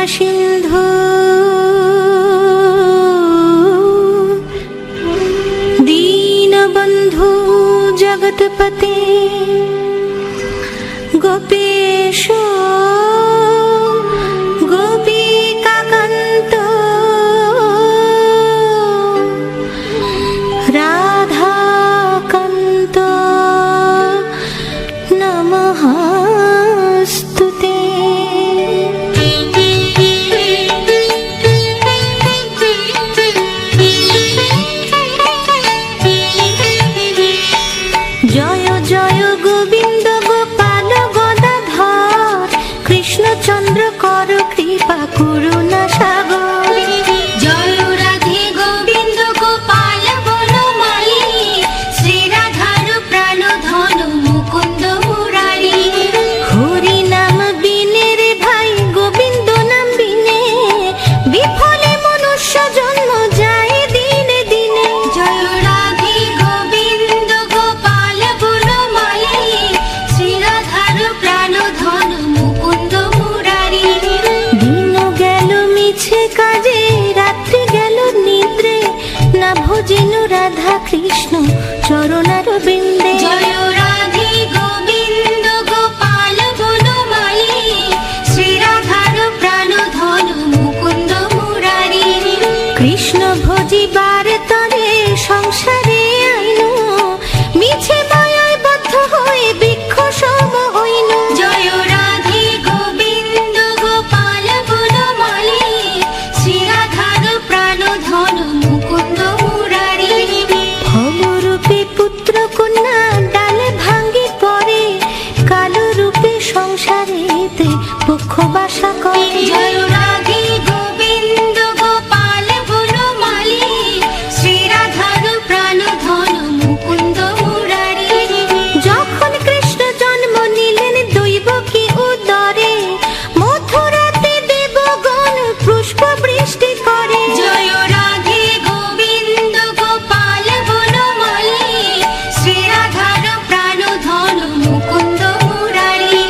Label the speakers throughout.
Speaker 1: সিন্ধু দীনবন্ধু জগৎপতে গোপেশ গোপিকাকান্ত রাধাকান্ত নমস্তুতে। জয় জয় গোবিন্দ গোপাল গদাধর কৃষ্ণচন্দ্র কর কৃপা করুণা সাগর।
Speaker 2: জয় রাধে গোবিন্দ গোপাল বনমালী শ্রী রাধার প্রাণ ধন মুকুন্দ মুরারি।
Speaker 1: হরি নাম বিনে রে ভাই গোবিন্দ নাম বিনে বিফলে মনুষ্য জন্ম যায় দিনে দিনে।
Speaker 2: জয় রাধে গোবিন্দ গোপাল বনমালী শ্রী রাধার প্রাণ ধন মুকুন্দ মুরারি।
Speaker 1: দিন গেল মিছে কাজে রাত্রি গেল নিদ্রে না ভজিনু রাধা কৃষ্ণ চরণার বিন্দে।
Speaker 2: জয় রাধে গোবিন্দ গোপাল বনমালী শ্রী রাধার প্রাণ ধন মুকুন্দ মুরারি।
Speaker 1: কৃষ্ণ ভজিবার তরে সংসারে আইনু মিছে মায়ায় বদ্ধ হয়ে বৃক্ষ সম হইনু।
Speaker 2: জয় রাধে গোবিন্দ গোপাল বনমালী শ্রী রাধার প্রাণ ধন মুকুন্দ মুরারি।
Speaker 1: ফলরূপে পুত্র কন্যা ডালে ভাঙ্গি পড়ে কালো রূপে সংসারেতে পক্ষ বাসা করে।
Speaker 2: জয় রাধে গোবিন্দ গোপাল বনমালী শ্রী রাধার প্রাণ ধন মুকুন্দ মুরারি।
Speaker 1: যখন কৃষ্ণ জন্ম নিলেন দৈবকী উদরে মথুরাতে দেবগণ পুষ্প বৃষ্টি করে।
Speaker 2: জয় রাধে গোবিন্দ গোপাল বনমালী শ্রী রাধার প্রাণ ধন মুকুন্দ মুরারি।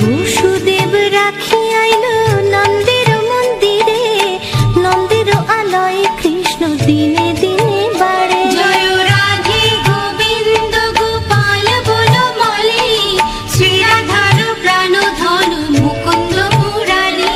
Speaker 1: বসুদেব রাখি আইল নন্দের মন্দিরে নন্দের আলয়ে কৃষ্ণ দিনে দিনে বাড়ে।
Speaker 2: জয় রাধে গোবিন্দ গোপাল বনমালী শ্রী রাধার প্রাণ ধন মুকুন্দ মুরারি।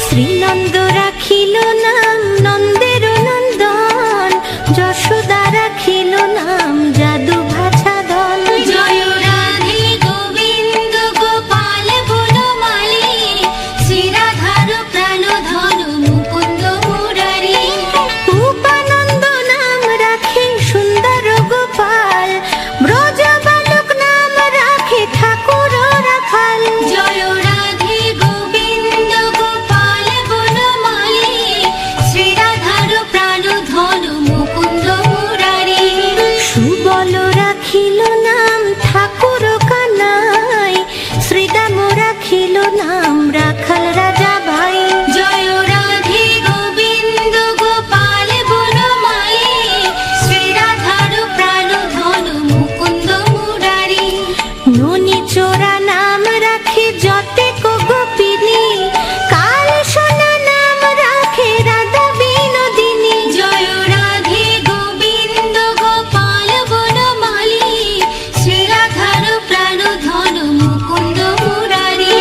Speaker 1: শ্রীনন্দ রাখিল নাম নন্দের নন্দন যশোদা রাখিল নাম যাদু ভাষাধন।
Speaker 2: জয় রাধে গোবিন্দ গোপাল বনমালী শ্রী রাধার প্রাণ ধন মুকুন্দ মুরারি।
Speaker 1: উপানন্দ নাম রাখে সুন্দর গোপাল ব্রজ বালক নাম রাখে ঠাকুর রাখাল।
Speaker 2: জয় রাধে গোবিন্দ গোপাল বনমালী শ্রী রাধার প্রাণ ধন মুকুন্দ মুরারি।
Speaker 1: সুবল রাখিল নাম ঠাকুর কানাই শ্রীদাম রাখিল নাম রাখাল রাজা ভাই।
Speaker 2: জয় রাধে গোবিন্দ গোপাল বনমালী শ্রী রাধার প্রাণ ধন মুকুন্দ মুরারি।
Speaker 1: ননি চোরা নাম রাখে যতে গোপিনী কাল সোনা নাম রাখে রাধা বিনোদিনী।
Speaker 2: জয় রাধে গোবিন্দ গোপাল বনমালী শ্রী রাধার প্রাণ ধন মুকুন্দ মুরারি।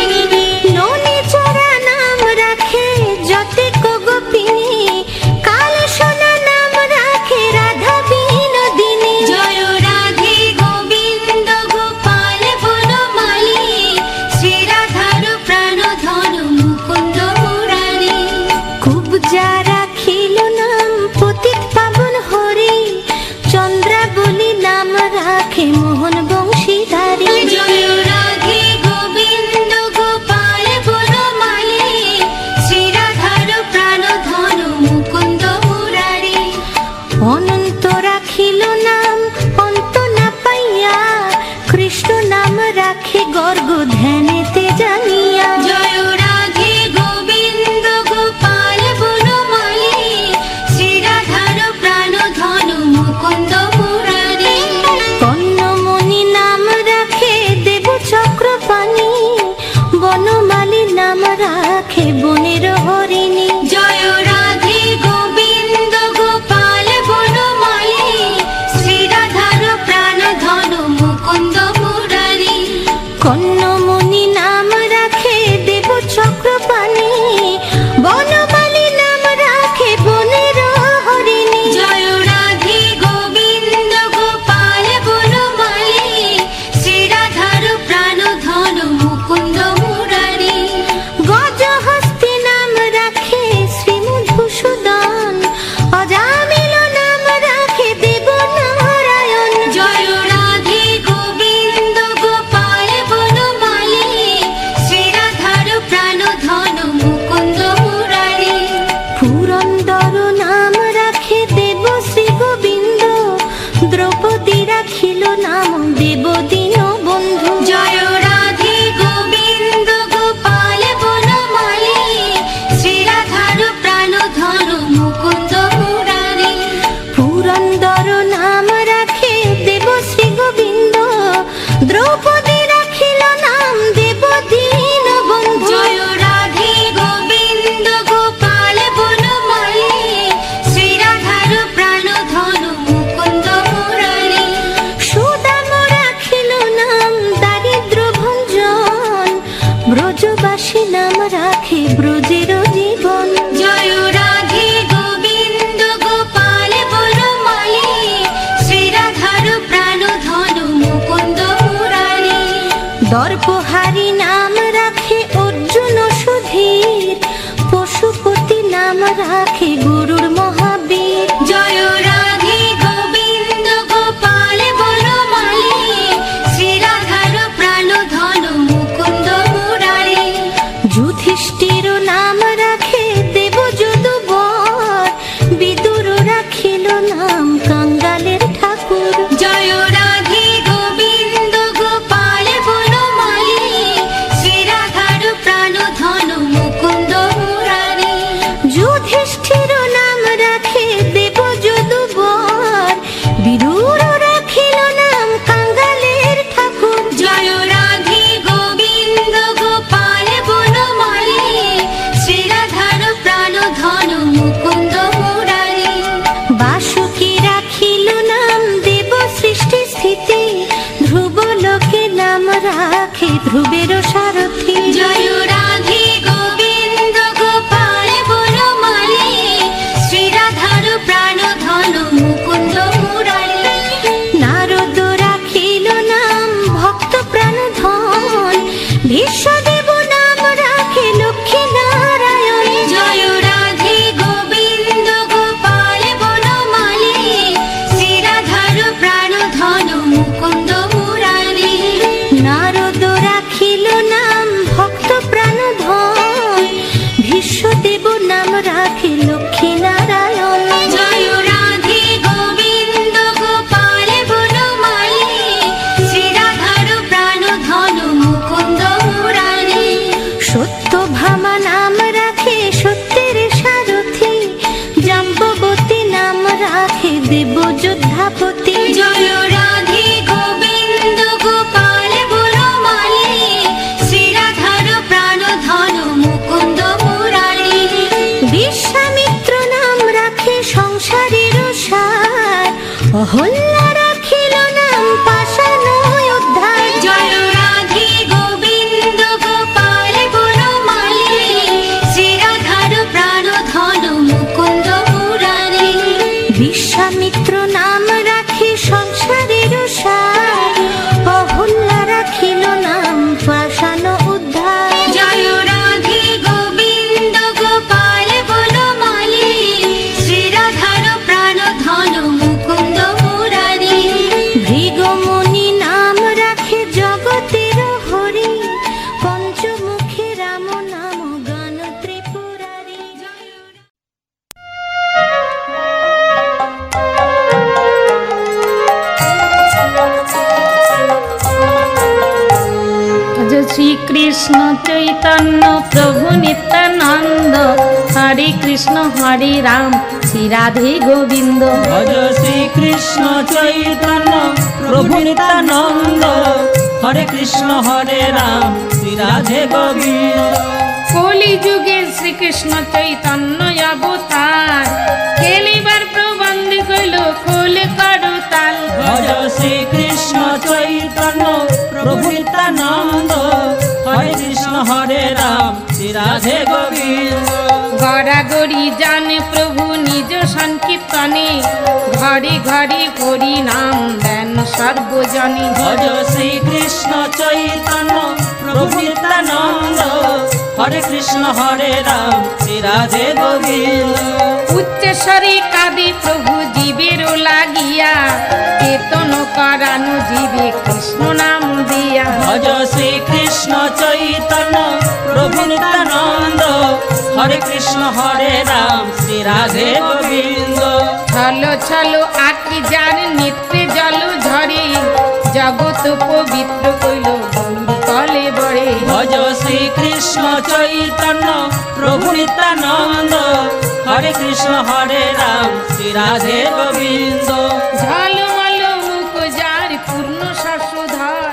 Speaker 1: ননি চোরা নাম রাখে যতে গোপিনী কাল সোনা নাম রাখে রাধা বিনোদিনী।
Speaker 2: জয় রাধে গোবিন্দ গোপাল বনমালী শ্রী রাধার প্রাণ ধন মুকুন্দ মুরারি।
Speaker 1: কুবজা রাখিল নাম পতিত পাবন হরি চন্দ্রাবলী নাম রাখে মোহন বংশীধারী।
Speaker 2: জয় রাধে গোবিন্দ গোপাল বনমালী শ্রী রাধার প্রাণ ধন মুকুন্দ মুরারি।
Speaker 1: অনন্ত রাখিল নাম অন্ত না পাইয়া কৃষ্ণ নাম রাখে গর্গ ধ্যানেতে জানিয়া।
Speaker 2: জয় রাধে গোবিন্দ গোপাল বনমালী শ্রী রাধার প্রাণ ধন মুকুন্দ মুরারি।
Speaker 1: বনের হরিণী।
Speaker 2: জয় রাধে গোবিন্দ গোপাল বনমালী, শ্রীরাধার প্রাণ ধন মুকুন্দ মুরারি।
Speaker 1: কন্যমণি নাম রাখে দেব চক্রপাণি, বনমালী নাম রাখে বনের হরিণী।
Speaker 2: জয় রাধে গোবিন্দ গোপাল বনমালী, শ্রীরাধার প্রাণ ধন মুকুন্দ মুরারি।
Speaker 1: গজহস্তি নাম রাখে শ্রী মধুসূদন, অজামিল নাম রাখে দেব নারায়ণ।
Speaker 2: জয় রাধে গোবিন্দ গোপাল বনমালী, শ্রীরাধার প্রাণ ধন মুকুন্দ মুরারি।
Speaker 1: পুরন্দর নাম রাখে দেব শ্রী গোবিন্দ, দ্রৌপদী রাখিল নাম দেব দীন বন্ধু।
Speaker 2: জয় রাধে গোবিন্দ গোপাল বনমালী, শ্রীরাধার প্রাণ ধন মুকুন্দ মুরারি।
Speaker 1: পুরন্দর নাম রাখে দেব শ্রী গোবিন্দ, দ্রৌপদী রাখিল নাম দেব দীন বন্ধু।
Speaker 2: জয় রাধে গোবিন্দ গোপাল বনমালী, শ্রীরাধার প্রাণ ধন মুকুন্দ মুরারি।
Speaker 1: সুদাম রাখিল নাম দারিদ্র ভঞ্জন, ব্রজবাসী নাম রাখে ব্রজের জীবন।
Speaker 2: জয় রাধে গোবিন্দ গোপাল বনমালী, শ্রীরাধার প্রাণ ধন মুকুন্দ মুরারি।
Speaker 1: দর্পহারি নাম রাখে অর্জুন সুধীর, পশুপতি নাম রাখে গরুর মহাবীর।
Speaker 2: জয় রাধে গোবিন্দ গোপাল বনমালী, শ্রীরাধার প্রাণ ধন মুকুন্দ মুরারি।
Speaker 1: যুধিষ্ঠির নাম রাখে দেব যদুবর, বিদুর রাখিল নাম কাঙ্গালের ঠাকুর।
Speaker 2: জয় রাধে গোবিন্দ গোপাল বনমালী, শ্রীরাধার প্রাণ ধন মুকুন্দ মুরারি।
Speaker 1: যুধিষ্ঠির নাম রাখে দেব যদুবর, বিদুর রাখিল নাম কাঙ্গালের ঠাকুর।
Speaker 2: জয় রাধে গোবিন্দ গোপাল বনমালী, শ্রীরাধার প্রাণ ধন মুকুন্দ মুরারি।
Speaker 1: বাসুকি রাখিল নাম দেব সৃষ্টি স্থিতি, ধ্রুব লোকে নাম রাখে ধ্রুবের সারথি।
Speaker 2: জয় রাধে গোবিন্দ গোপাল বনমালী, শ্রীরাধার প্রাণ ধন মুকুন্দ মুরারি।
Speaker 1: নারদ রাখিল নাম ভক্ত প্রাণ ধন, ভীষ্মদেব নাম রাখে লক্ষ্মী নারায়ণ।
Speaker 2: জয় রাধে গোবিন্দ গোপাল বনমালী, শ্রীরাধার প্রাণ ধন মুকুন্দ মুরারি।
Speaker 1: নারদ রাখিল নাম ভক্ত প্রাণ ধন, ভীষ্মদেব নাম রাখে লক্ষ্মী নারায়ণ।
Speaker 2: জয় রাধে গোবিন্দ গোপাল বনমালী, শ্রীরাধার প্রাণ ধন মুকুন্দ মুরারি।
Speaker 1: সত্যভামা নাম রাখে সত্যের সারথি, জাম্ববতী নাম রাখে দেব যোদ্ধাপতি।
Speaker 2: জয় রাধে গোবিন্দ গোপাল বনমালী, শ্রীরাধার প্রাণ ধন মুকুন্দ মুরারি।
Speaker 1: বিশ্বামিত্র নাম রাখে সংসারের সার, অহল্যা রাখিল নাম পাষাণ উদ্ধার।
Speaker 2: জয় রাধে গোবিন্দ গোপাল বনমালী, শ্রীরাধার প্রাণ ধন মুকুন্দ মুরারি।
Speaker 1: বিশ্বামিত্র নাম রাখে সংসারের সার, অহল্যা রাখিল নাম পাষাণ উদ্ধার।
Speaker 2: জয় রাধে গোবিন্দ গোপাল বনমালী, শ্রীরাধার প্রাণ ধন মুকুন্দ মুরারি।
Speaker 1: ভৃগমুনি নাম রাখে জগতের হরি, পঞ্চমুখী রাম নাম গান ত্রিপুরারি।
Speaker 3: শ্রী কৃষ্ণ চৈতন্য প্রভু নিত্যানন্দ, হরে কৃষ্ণ হরে রাম শ্রী রাধে গোবিন্দ।
Speaker 4: ভজ শ্রী কৃষ্ণ চৈতন্য প্রভু নিত্যানন্দ, হরে কৃষ্ণ হরে রাম শ্রী রাধে গোবিন্দ।
Speaker 3: কলি যুগে শ্রীকৃষ্ণ চৈতন্য অবতার খেলিবার প্রবন্ধ কইল খোল করু তাল
Speaker 4: ভজ শ্রীকৃষ্ণ চৈতন্য প্রভু নিত্যানন্দ হরে কৃষ্ণ হরে রাম শ্রী রাধে গোবিন্দ
Speaker 3: গড়াগড়ি জানে প্রভু নিজ সংকীর্তনে ঘরে ঘরে হরি নাম দেন সর্বজনে
Speaker 4: ভজ শ্রীকৃষ্ণ চৈতন্য প্রভু নিত্যানন্দ হরে কৃষ্ণ হরে রাম শ্রী রাধে গোবিন্দ
Speaker 3: উচ্চস্বরে কাঁদে প্রভু জীবের লাগিয়া কেতন করানো জীবে কৃষ্ণ নাম দিয়া
Speaker 4: ভজ শ্রীকৃষ্ণ চৈতন্য প্রভু নিত্যানন্দ হরে কৃষ্ণ হরে রাম শ্রী রাধে গোবিন্দ
Speaker 3: ছল ছল আকি যার নেত্রে জল ঝরে জগৎ পবিত্র কইল গৌর তলে বড়ে
Speaker 4: ভজ শ্রীকৃষ্ণ চৈতন্য প্রভু নিত্যানন্দ হরে কৃষ্ণ হরে রাম শ্রী রাধে গোবিন্দ
Speaker 3: ঝলমল মুখ যার পূর্ণ শশধর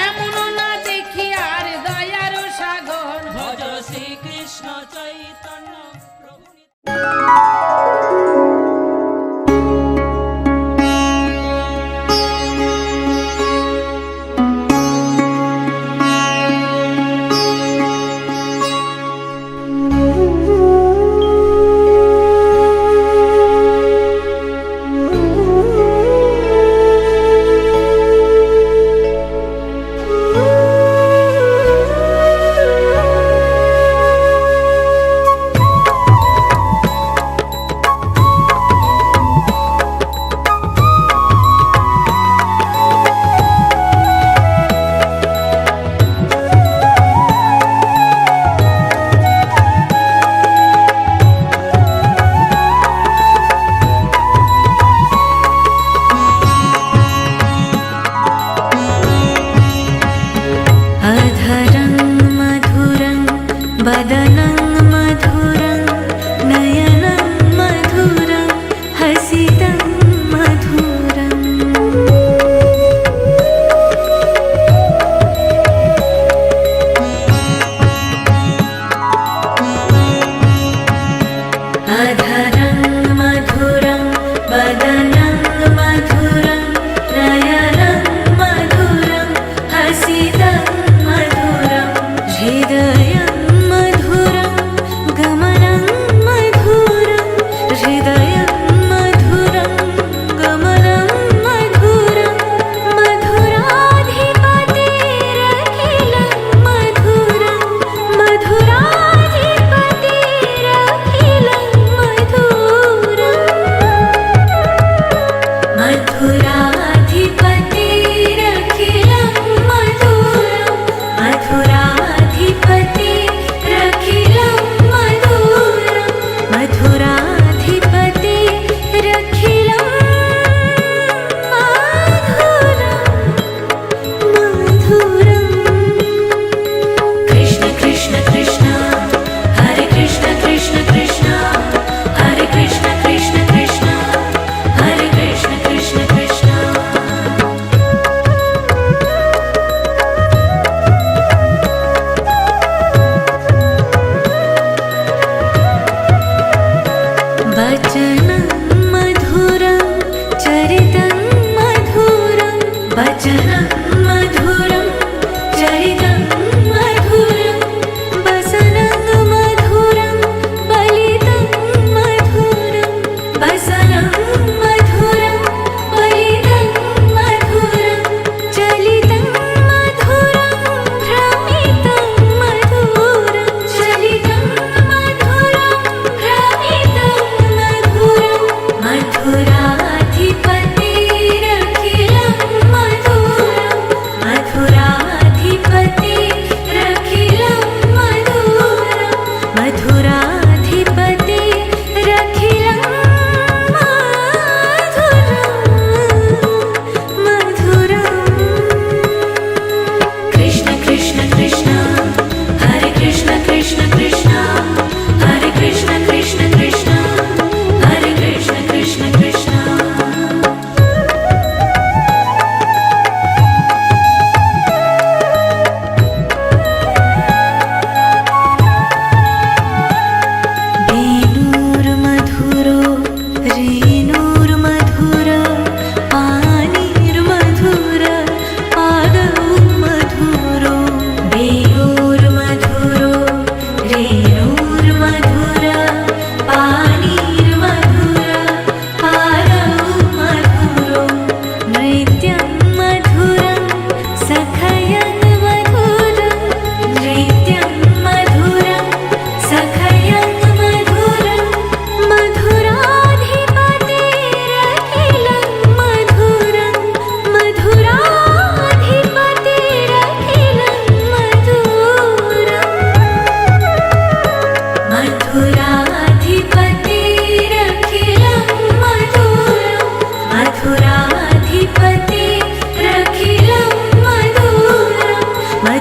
Speaker 3: এমন না দেখি আর দয়ার সাগর
Speaker 4: ভজ শ্রীকৃষ্ণ চৈতন্য প্রভু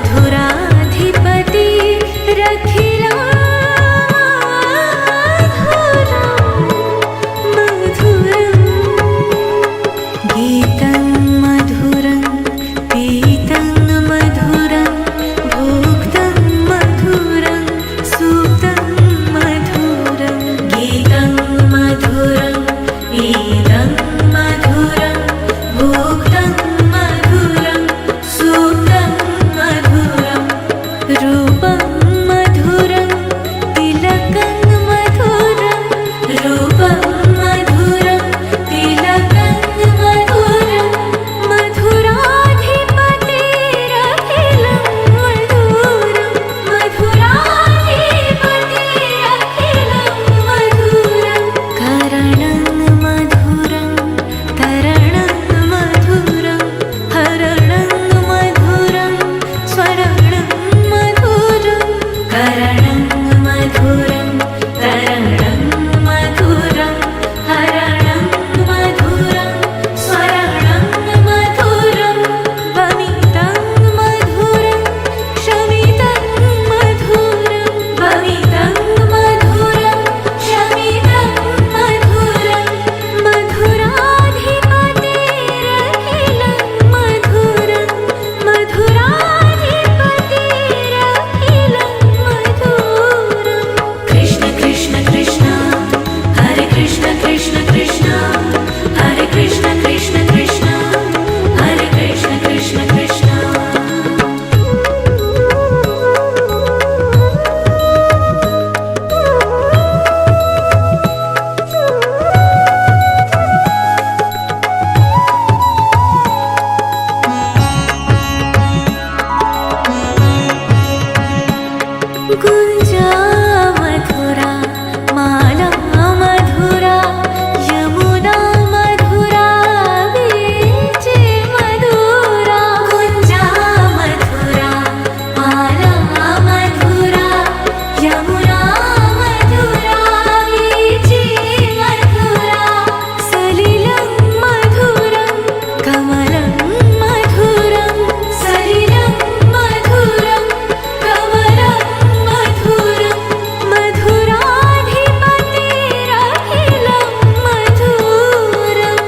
Speaker 1: मधुराधिपति रखिला मधुरं गीतं मधुरं पीतं मधुरं भुक्तं मधुरं सुप्तं मधुरं गीतं मधुरं पीतं मधुरं भुक्तं मधुरं सुप्तं मधुरं रूपं मधुरं तिलकं मधुरं रूपं मधुरं तिलकं मधुरं मधुराधिपतिरखिलं मधुरं मधुराधिपतिरखिलं मधुरं करणं मधुरं तरणं मधुरं हरणं मधुरं स्वरणं मधुरं करणं मधुरं तरणं मधुरं हरणं मधुरं स्वरणं मधुरं भमितं मधुरं शमितं मधुरं भमितं मधुरं शमितं मधुरं मधुराधिपतिरखिलं मधुरं मधुराधिपतिरखिलं मधुरं कृष्ण कृष्ण कृष्ण हरे कृष्ण कृष्ण कृष्ण हरे कृष्ण कृष्ण कृष्ण हरे कृष्ण कृष्ण कृष्ण गुञ्जा मधुरा माला मधुरा यमुना मधुरा बीचे मधुरा गुञ्जा मधुरा माला मधुरा यमुना मधुरा बीचे मधुरा सलिलं मधुरं कमलं मधुरं सलिलं मधुरं कमलं मधुरं मधुराधिपतिरखिलं मधुरम्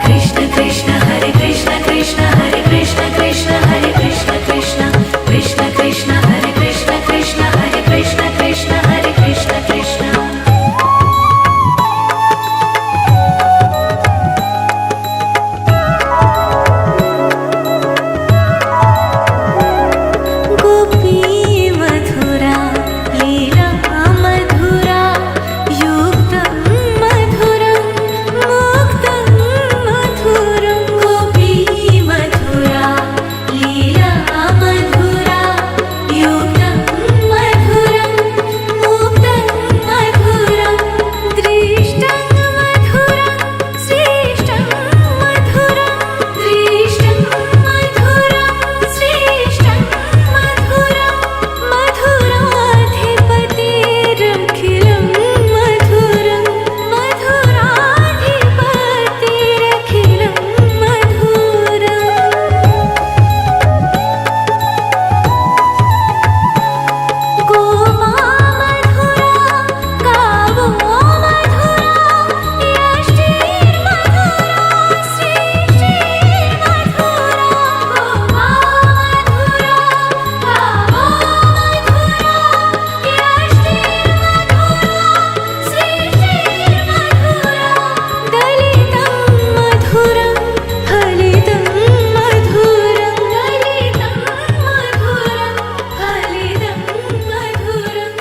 Speaker 1: कृष्ण कृष्ण हरे कृष्ण कृष्ण हरे कृष्ण कृष्ण हरे कृष्ण कृष्ण कृष्ण कृष्ण हरे कृष्ण कृष्ण हरे कृष्ण कृष्ण हरे कृष्ण कृष्ण गोपी मधुरा लीला मधुरा युक्तं मधुरं मुक्तं मधुरं गोपी मधुरा लीला मधुरा युक्तं मधुरं मुक्तं मधुरं दृष्टं मधुरं श्रेष्ठं मधुरं दृष्टं मधुरं श्रेष्ठं मधुरं मधुराधिपतिरखिलं मधुरं मधुराधिपतिरखिलं मधुरम् गोमा मधुरा गावो मधुरा यष्टिर्मधुरा श्रेष्ठिर्मधुरा गोमा मधुरा गावो मधुरा यष्टिर्मधुरा श्रेष्ठिर्मधुरा दलितं मधुरं फलितं मधुरं दलितं मधुरं फलितं मधुरं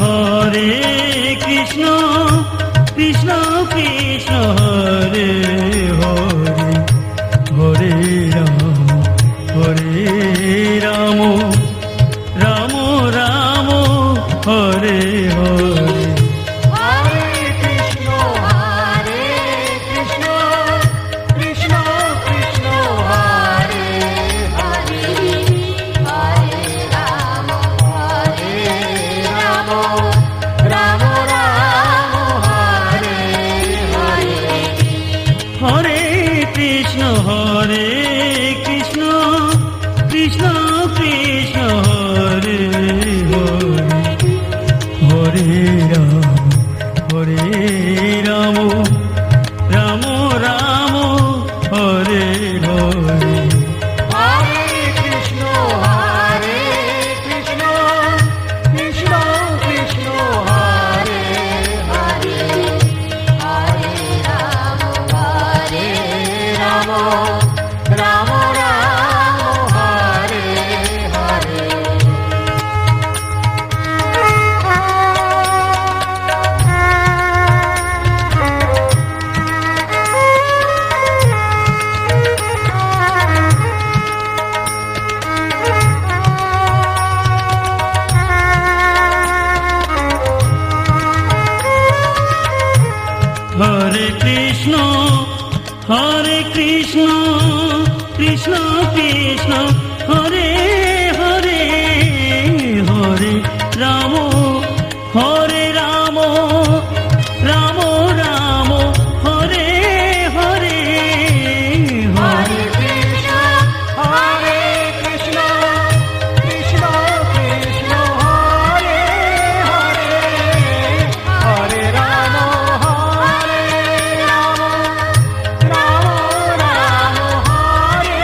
Speaker 5: হরে কৃষ্ণ কৃষ্ণ কৃষ্ণ হরে হরে হরে রাম হরে হরে
Speaker 2: হরে কৃষ্ণ কৃষ্ণ কৃষ্ণ হরে হরে হরে রাম রাম রাম হরে হরে
Speaker 5: হরে কৃষ্ণ কৃষ্ণ কৃষ্ণ কৃষ্ণ হরে হরে হরে রাম রাম রাম হরে হরে
Speaker 2: হরে কৃষ্ণ কৃষ্ণ কৃষ্ণ কৃষ্ণ হরে হরে হরে রাম রাম রাম হরে হরে
Speaker 5: হরে কৃষ্ণ কৃষ্ণ কৃষ্ণ হরে হরে হরে রাম রাম রাম হরে হরে হরে
Speaker 2: কৃষ্ণ কৃষ্ণ কৃষ্ণ কৃষ্ণ হরে হরে হরে রাম রাম রাম হরে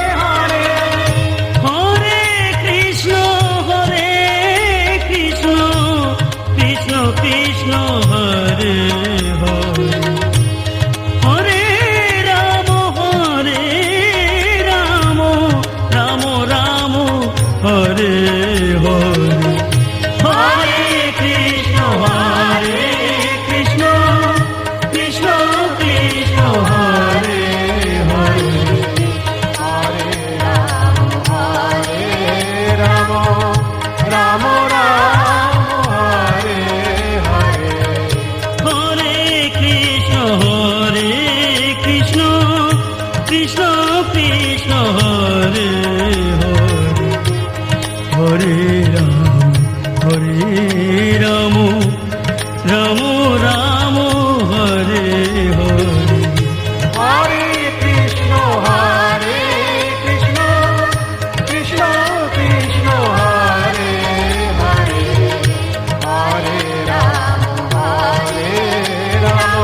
Speaker 2: হরে
Speaker 5: হরে কৃষ্ণ কৃষ্ণ কৃষ্ণ হরে হরে হরে রাম রাম রাম হরে হরে হরে কৃষ্ণ কৃষ্ণ কৃষ্ণ কৃষ্ণ হরে হরে
Speaker 2: হরে রাম রাম হরে হরে
Speaker 5: হরে কৃষ্ণ কৃষ্ণ কৃষ্ণ কৃষ্ণ হরে হরে হরে রাম রাম রাম হরে হরে
Speaker 2: হরে কৃষ্ণ কৃষ্ণ কৃষ্ণ কৃষ্ণ হরে হরে হরে রাম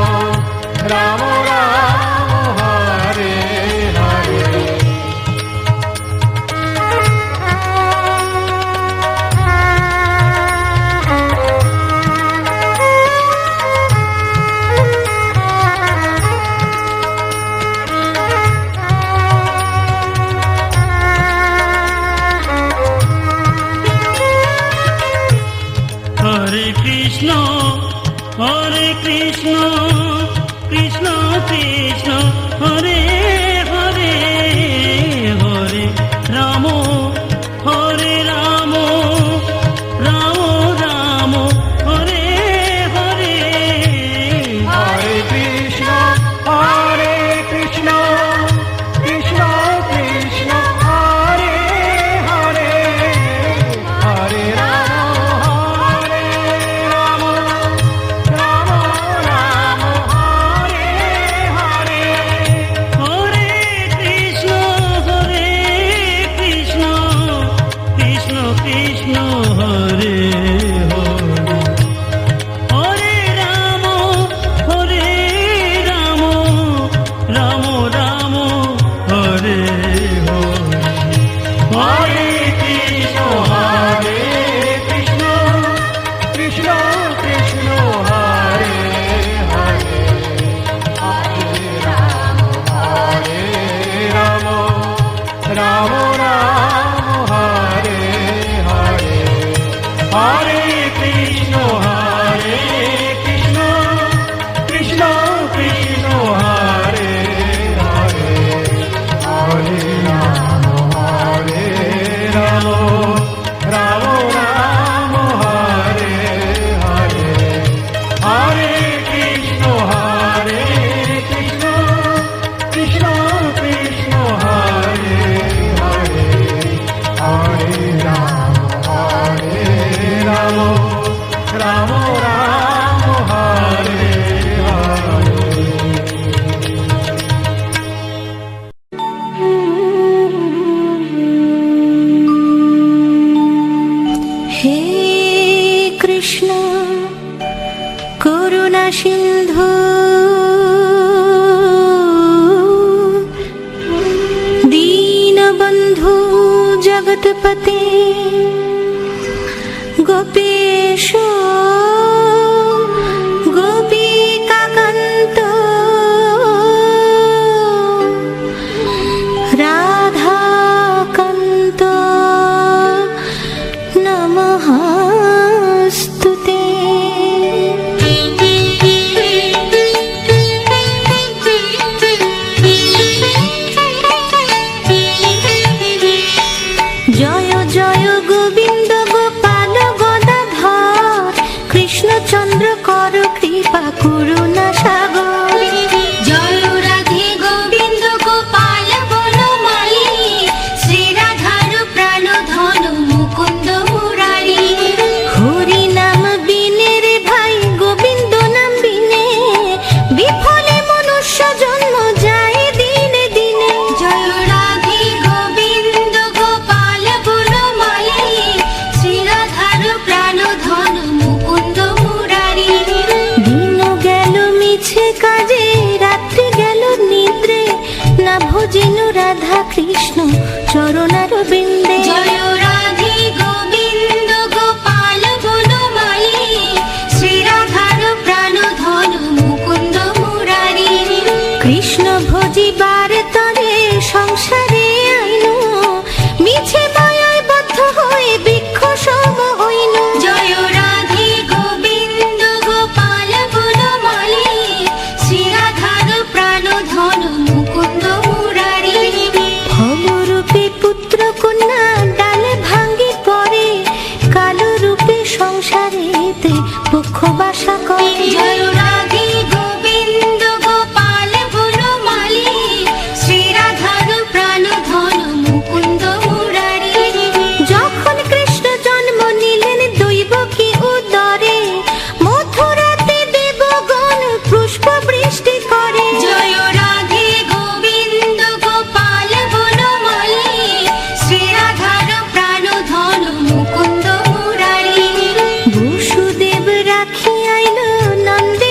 Speaker 2: রাম হরে হরে
Speaker 5: হরে কৃষ্ণ কৃষ্ণ কৃষ্ণ হরে হরে হরে রাম রাম রাম হরে হরে
Speaker 2: হরে কৃষ্ণ কৃষ্ণ কৃষ্ণ কৃষ্ণ হরে হরে হরে রাম রাম রাম হরে হরে
Speaker 5: হরে কৃষ্ণ কৃষ্ণ কৃষ্ণ হরে হরে হরে রাম রাম রাম হরে হরে হরে কৃষ্ণ
Speaker 2: কৃষ্ণ কৃষ্ণ কৃষ্ণ হরে হরে হরে রাম রাম হরে হরে হরে কৃষ্ণ কৃষ্ণ কৃষ্ণ কৃষ্ণ হরে হরে হরে রাম রাম রাম হরে
Speaker 6: হে কৃষ্ণ করুণা সিন্ধু দীনবন্ধু জগৎপতে গোপেশ গোপিকাকান্ত রাধাকান্ত নমস্তুতে। জয় জয় গোবিন্দ গোপাল গদাধর কৃষ্ণচন্দ্র কর কৃপা করুণা সাগর।
Speaker 7: জয় রাধে গোবিন্দ গোপাল বনমালী শ্রী রাধার প্রাণ ধন মুকুন্দ মুরারি।
Speaker 6: হরি নাম বিনে রে ভাই গোবিন্দ নাম বিনে বিফলে মনুষ্য জন্ম যায় দিনে দিনে।
Speaker 7: জয় রাধে গোবিন্দ গোপাল বনমালী শ্রী রাধার প্রাণ ধন মুকুন্দ মুরারি।
Speaker 6: দিন গেল মিছে কাজে রাত্রি গেল নিদ্রে না ভজিনু রাধা কৃষ্ণ চরণার বিন্দে।
Speaker 7: জয় রাধে গোবিন্দ গোপাল বনমালী শ্রী রাধার প্রাণ ধন মুকুন্দ মুরারি।
Speaker 6: কৃষ্ণ ভজিবার তরে সংসারে আইনু মিছে মায়ায় বদ্ধ হয়ে বৃক্ষ সম হইনু।
Speaker 7: জয় রাধে গোবিন্দ গোপাল বনমালী শ্রী রাধার প্রাণ ধন মুকুন্দ মুরারি।
Speaker 6: ফলরূপে পুত্র কন্যা ডালে ভাঙ্গি পড়ে কালো রূপে সংসারেতে দুঃখ বাসা করে।
Speaker 7: জয় রাধে গোবিন্দ গোপাল বনমালী শ্রী রাধার প্রাণ ধন মুকুন্দ মুরারি।
Speaker 6: যখন কৃষ্ণ জন্ম নিলেন দৈবকী উদরে মথুরাতে দেবগণ পুষ্প বৃষ্টি করে।
Speaker 7: জয় রাধে গোবিন্দ গোপাল বনমালী শ্রী রাধার প্রাণ ধন মুকুন্দ মুরারি।
Speaker 6: বসুদেব রাখি আইল নন্দ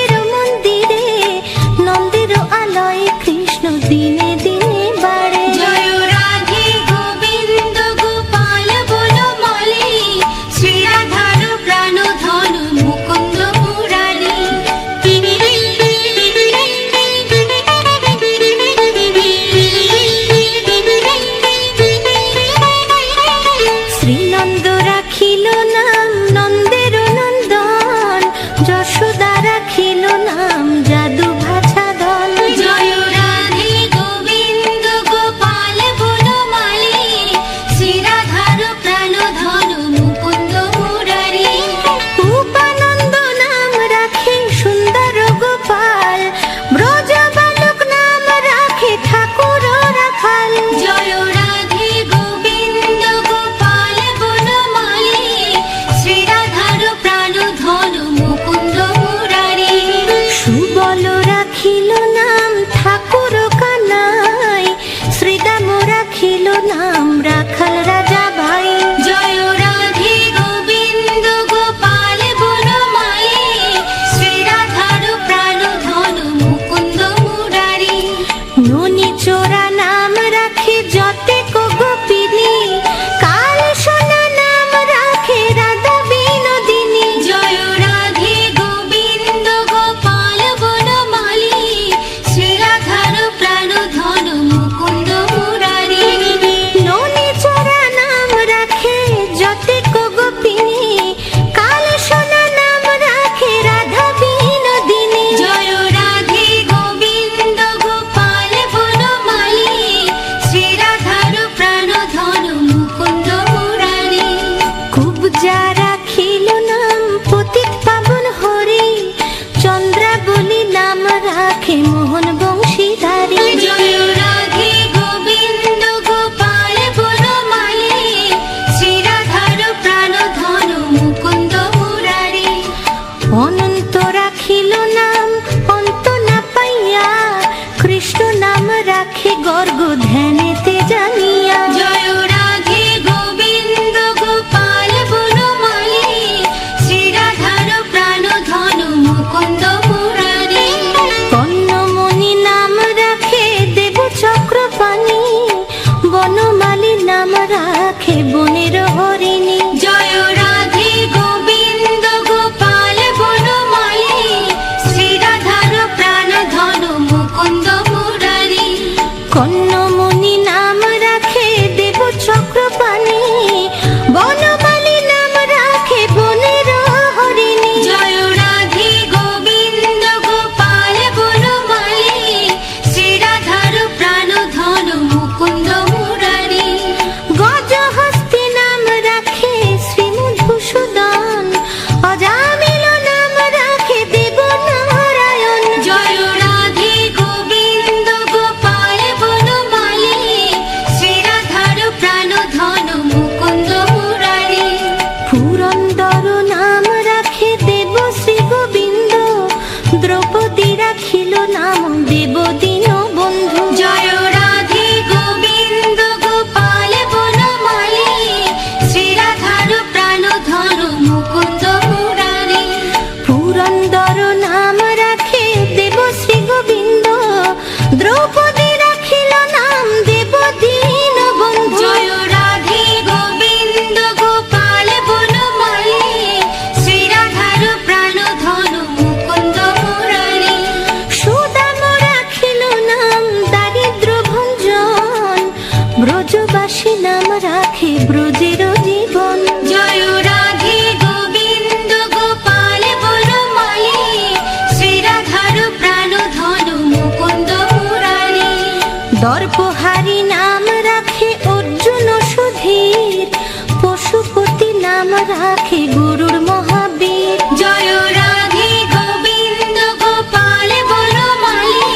Speaker 6: গুরুর মহাবীর।
Speaker 7: জয় রাধে গোবিন্দ গোপাল বনমালী,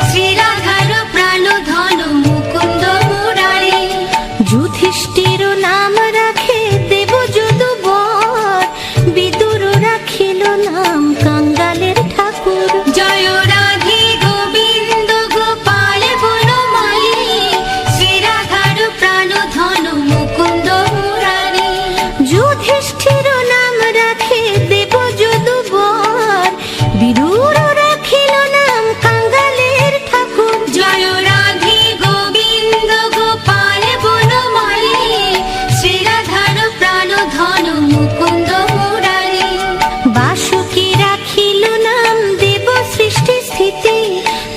Speaker 7: শ্রীরাধার প্রাণ ধন মুকুন্দ মুরারি।
Speaker 6: যুধিষ্ঠির নাম রাখে দেব যদুবর, বিদুর রাখিল নাম কাঙ্গালের ঠাকুর।
Speaker 7: জয় রাধে গোবিন্দ গোপাল বনমালী, শ্রীরাধার প্রাণ ধন মুকুন্দ মুরারি।
Speaker 6: যুধিষ্ঠির নাম রাখে দেব যদুবর, বিদুর রাখিল নাম কাঙ্গালের ঠাকুর।
Speaker 7: জয় রাধে গোবিন্দ গোপাল বনমালী, শ্রীরাধার প্রাণ ধন মুকুন্দ মুরারি।
Speaker 6: বাসুকি রাখিল নাম দেব সৃষ্টি স্থিতি,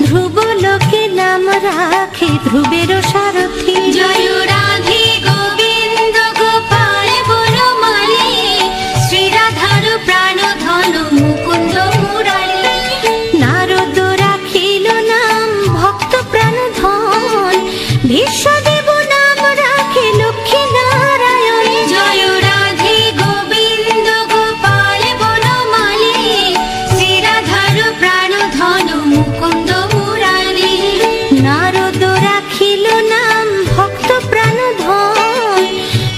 Speaker 6: ধ্রুব লোকে নাম রাখে ধ্রুবের সারথি।
Speaker 7: জয় রাধে গোবিন্দ গোপাল বনমালী, শ্রীরাধার প্রাণ ধন মুকুন্দ মুরারি।
Speaker 6: নারদ রাখিল নাম ভক্ত প্রাণ ধন, বিশ্বদেব নাম রাখে লক্ষ্মী নারায়ণ।
Speaker 7: জয় রাধে গোবিন্দ গোপাল বনমালী, শ্রীরাধার প্রাণ ধন মুকুন্দ মুরারি।
Speaker 6: নারদ রাখিল নাম ভক্ত প্রাণ ধন,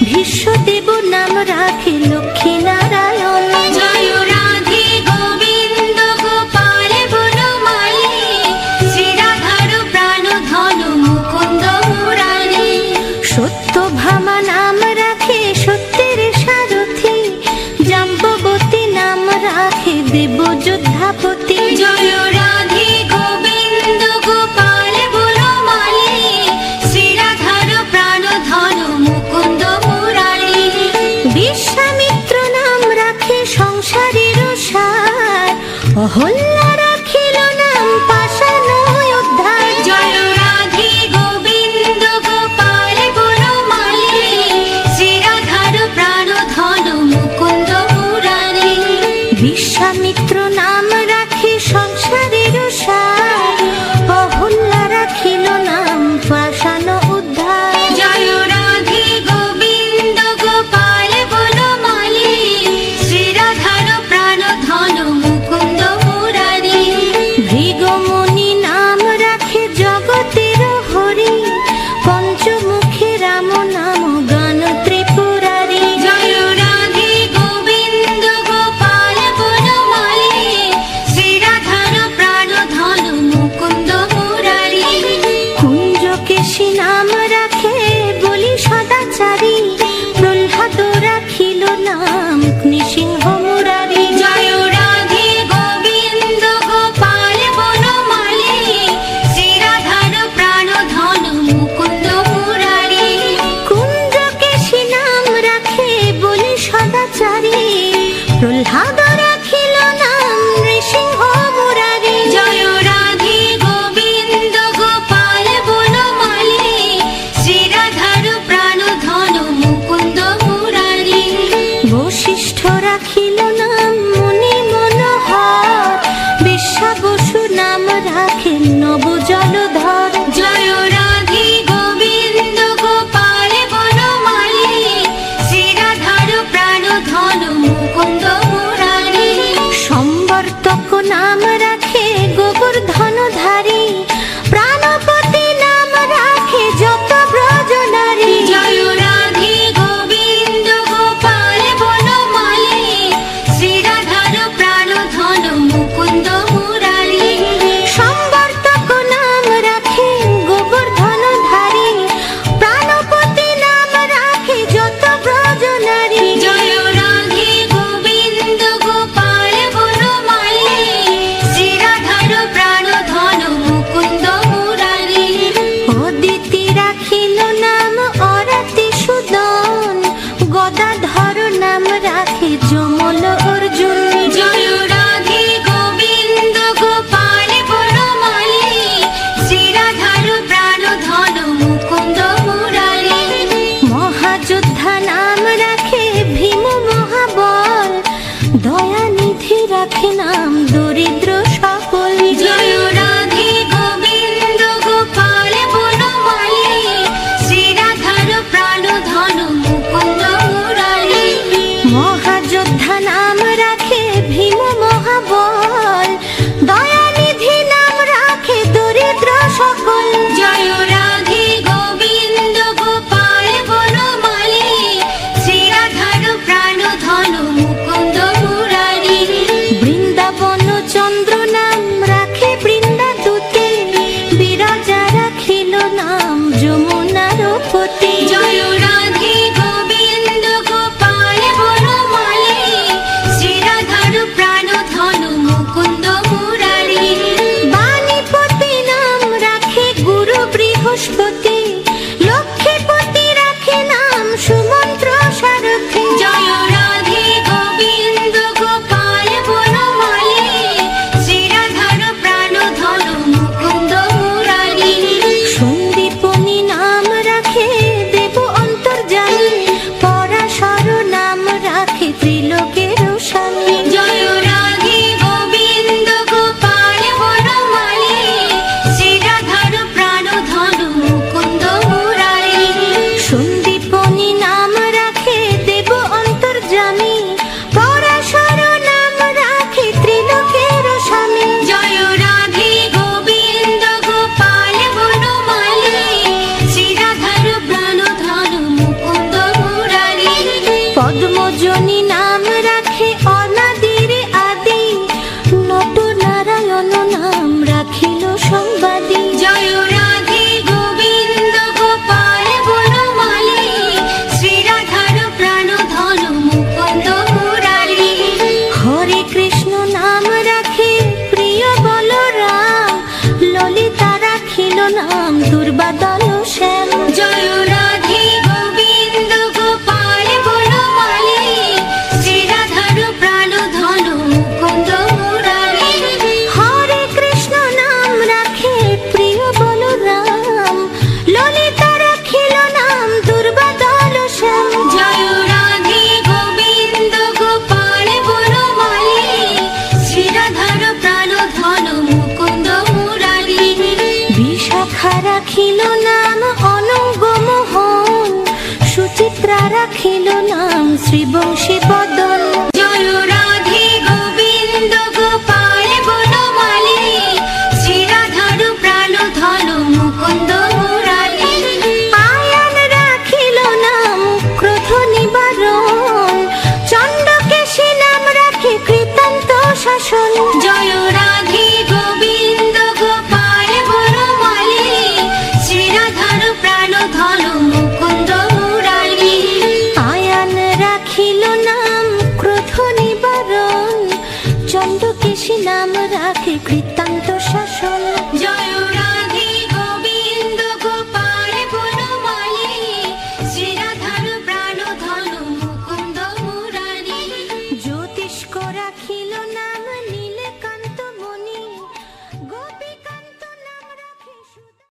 Speaker 6: বিশ্বদেব নাম রাখে লক্ষ্মী নারায়ণ।
Speaker 7: জয় রাধে গোবিন্দ গোপাল বনমালী, শ্রীরাধার প্রাণ ধন মুকুন্দ মুরারি।
Speaker 6: সত্যভামা নাম রাখে সত্যের সারথি, জাম্ববতী নাম রাখে দেব যোদ্ধাপতি।
Speaker 7: জয় রাধে গোবিন্দ গোপাল বনমালী, শ্রীরাধার প্রাণ ধন মুকুন্দ মুরারি।
Speaker 6: বিশ্বামিত্র নাম রাখে সংসারের সার, অহল্যা রাখিল নাম পাষাণ উদ্ধার।
Speaker 7: জয় রাধে গোবিন্দ গোপাল বনমালী, শ্রীরাধার প্রাণ ধন মুকুন্দ মুরারি।
Speaker 6: বিশ্বামিত্র নাম রাখে সংসারের সার, অহল্যা রাখিল নাম পাষাণ উদ্ধার।
Speaker 7: জয় রাধে গোবিন্দ গোপাল বনমালী, শ্রীরাধার প্রাণ ধন মুকুন্দ মুরারি।
Speaker 6: ভৃগমুনি নাম রাখে জগতের হরি, পঞ্চমুখী রাম নাম গান ত্রিপুরারি।
Speaker 7: জয় রাধে গোবিন্দ গোপাল বনমালী, শ্রীরাধার প্রাণ ধন মুকুন্দ মুরারি।
Speaker 6: কুঞ্জকেশী নাম রাখে বলি সদাচারী, প্রহ্লাদ রাখিল নাম নৃসিংহ মুরারি।
Speaker 7: জয় রাধে গোবিন্দ গোপাল বনমালী, শ্রীরাধার প্রাণ ধন মুকুন্দ মুরারি।
Speaker 6: কুঞ্জকেশী নাম রাখে বলি সদাচারী, প্রহ্লাদ রাখিল নাম নৃসিংহ মুরারি।
Speaker 7: জয় রাধে গোবিন্দ গোপাল বনমালী, শ্রীরাধার প্রাণ ধন মুকুন্দ মুরারি।
Speaker 6: বশিষ্ঠ রাখিল নাম মুনি মনোহর, বিশ্বাবসু নাম রাখে নব জলধর।
Speaker 7: জয় রাধে গোবিন্দ গোপাল বনমালী, শ্রীরাধার প্রাণ ধন মুকুন্দ মুরারি।
Speaker 6: সম্বর্তক নাম রাখে গোবর্ধনধারী, প্রাণপতি নাম রাখে যত ব্রজ নারী।
Speaker 7: জয় রাধে গোবিন্দ গোপাল বনমালী, শ্রীরাধার প্রাণ ধন মুকুন্দ মুরারি।
Speaker 6: সম্বর্তক নাম রাখে গোবর্ধনধারী, প্রাণপতি নাম রাখে যত ব্রজ নারী।
Speaker 7: জয় রাধে গোবিন্দ গোপাল বনমালী, শ্রীরাধার প্রাণ ধন মুকুন্দ মুরারি।
Speaker 6: অদিতি রাখিল নাম অরাতি সুদন, গদাধর নাম রাখে যমল অর্জুন।
Speaker 7: জয় রাধে গোবিন্দ গোপাল বনমালী, শ্রীরাধার প্রাণ ধন মুকুন্দ মুরারি।
Speaker 6: মহাযোদ্ধা নাম রাখে ভীম মহাবল, দয়ানিধি রাখে নাম দরিদ্র সকল।
Speaker 7: জয় রাধে গোবিন্দ গোপাল বনমালী, শ্রীরাধার প্রাণ ধন মুকুন্দ মুরারি।
Speaker 6: মহাযোদ্ধা যোদ্ধা নাম রাখে ভীম মহাবল, দয়ানিধি নাম রাখে দরিদ্র সকল।
Speaker 7: জয় রাধে গোবিন্দ গোপাল বনমালী, শ্রীরাধার প্রাণ ধন মুকুন্দ মুরারি।
Speaker 6: বৃন্দাবন চন্দ্র নাম রাখে বৃন্দাদূতে, বিরাজা রাখিল নাম যমুনার পতি।
Speaker 7: জয় রাধে গোবিন্দ গোপাল বনমালী, শ্রীরাধার প্রাণ ধন মুকুন্দ মুরারি।
Speaker 6: বাণীপতি নাম রাখে গুরু বৃহস্পতি, লক্ষ্মীপতি রাখে নাম সুমন্ত্র সারথি।
Speaker 7: জয় রাধে গোবিন্দ গোপাল বনমালী, শ্রীরাধার প্রাণ ধন মুকুন্দ মুরারি।
Speaker 6: সন্দীপনী নাম রাখে দেব অন্তর্যামী, পরাশর নাম রাখে ত্রিলোকের স্বামী।
Speaker 7: জয় রাধে গোবিন্দ গোপাল বনমালী, শ্রীরাধার প্রাণ ধন মুকুন্দ মুরারি।
Speaker 6: সন্দীপনী নাম রাখে দেব অন্তর্যামী, পরাশর নাম রাখে ত্রিলোকের স্বামী।
Speaker 7: জয় রাধে গোবিন্দ গোপাল বনমালী, শ্রীরাধার প্রাণ ধন মুকুন্দ মুরারি।
Speaker 6: পদ্মজনী নাম রাখে অনাদির আদি, নট নারায়ণ নাম রাখিল সংবাদী।
Speaker 7: জয় রাধে গোবিন্দ গোপাল বনমালী, শ্রীরাধার প্রাণ ধন মুকুন্দ মুরারি।
Speaker 6: হরে কৃষ্ণ নাম রাখে প্রিয় বলরাম, ললিতা রাখিল নাম দুর্বাদল শ্যাম।
Speaker 7: জয় রাধে গোবিন্দ গোপাল বনমালী, শ্রীরাধার প্রাণ ধন মুকুন্দ মুরারি।
Speaker 6: হরে কৃষ্ণ নাম রাখে প্রিয় বলরাম, ললিতা রাখিল নাম দুর্বাদল শ্যাম।
Speaker 7: জয় রাধে গোবিন্দ গোপাল বনমালী, শ্রীরাধার প্রাণ ধন মুকুন্দ মুরারি।
Speaker 6: বিশাখা রাখিল নাম অনঙ্গ মোহন, সুচিত্রা রাখিল নাম শ্রীবংশী বদন।
Speaker 7: জয় রাধে গোবিন্দ গোপাল বনমালী, শ্রীরাধার প্রাণ ধন মুকুন্দ মুরারি।
Speaker 6: আয়ান রাখিল নাম ক্রোধ নিবারণ, চণ্ডকেশী নাম রাখে কৃতান্ত শাসন।
Speaker 7: জয় রাধে গোবিন্দ গোপাল বনমালী, শ্রীরাধার প্রাণ ধন মুকুন্দ মুরারি।
Speaker 6: আয়ান রাখিল নাম ক্রোধ নিবারণ, চণ্ডকেশী নাম রাখে কৃতান্ত শাসন।
Speaker 7: জয় রাধে গোবিন্দ গোপাল বনমালী, শ্রীরাধার প্রাণ ধন মুকুন্দ মুরারি।
Speaker 6: জ্যোতিষ্ক রাখিল নাম